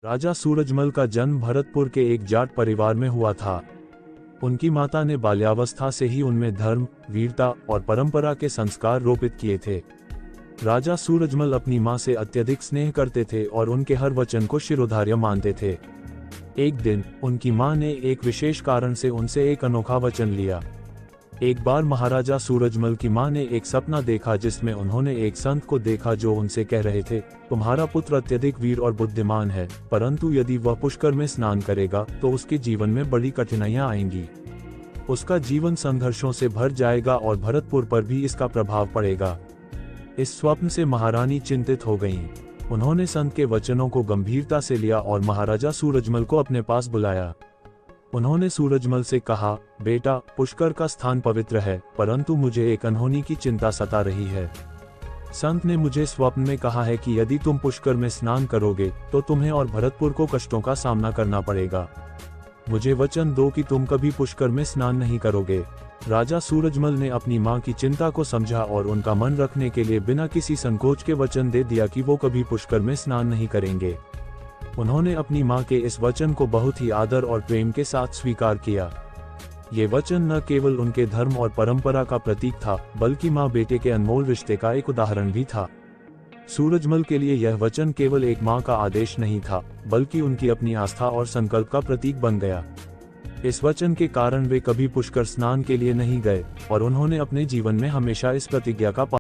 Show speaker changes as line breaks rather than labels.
राजा सूरजमल का जन्म भरतपुर के एक जाट परिवार में हुआ था। उनकी माता ने बाल्यावस्था से ही उनमें धर्म, वीरता और परंपरा के संस्कार रोपित किए थे। राजा सूरजमल अपनी मां से अत्यधिक स्नेह करते थे और उनके हर वचन को शिरोधार्य मानते थे। एक दिन उनकी मां ने एक विशेष कारण से उनसे एक अनोखा वचन लिया। एक बार महाराजा सूरजमल की मां ने एक सपना देखा जिसमें उन्होंने एक संत को देखा जो उनसे कह रहे थे, तुम्हारा पुत्र अत्यधिक वीर और बुद्धिमान है, परंतु यदि वह पुष्कर में स्नान करेगा तो उसके जीवन में बड़ी कठिनाइयां आएंगी। उसका जीवन संघर्षों से भर जाएगा और भरतपुर पर भी इसका प्रभाव पड़ेगा। इस स्वप्न से महारानी चिंतित हो गईं। उन्होंने संत के वचनों को गंभीरता से लिया और महाराजा सूरजमल को अपने पास बुलाया। उन्होंने सूरजमल से कहा, बेटा, पुष्कर का स्थान पवित्र है, परंतु मुझे एक अनहोनी की चिंता सता रही है। संत ने मुझे स्वप्न में कहा है कि यदि तुम पुष्कर में स्नान करोगे तो तुम्हें और भरतपुर को कष्टों का सामना करना पड़ेगा। मुझे वचन दो कि तुम कभी पुष्कर में स्नान नहीं करोगे। राजा सूरजमल ने अपनी मां की चिंता को समझा और उनका मन रखने के लिए बिना किसी संकोच के वचन दे दिया कि वो कभी पुष्कर में स्नान नहीं करेंगे। उन्होंने अपनी मां के इस वचन को बहुत ही आदर और प्रेम के साथ स्वीकार किया। ये वचन न केवल उनके धर्म और परंपरा का प्रतीक था, बल्कि मां बेटे के अनमोल रिश्ते का एक उदाहरण भी था। सूरजमल के लिए यह वचन केवल एक मां का आदेश नहीं था, बल्कि उनकी अपनी आस्था और संकल्प का प्रतीक बन गया। इस वचन के कारण वे कभी पुष्कर स्नान के लिए नहीं गए और उन्होंने अपने जीवन में हमेशा इस प्रतिज्ञा का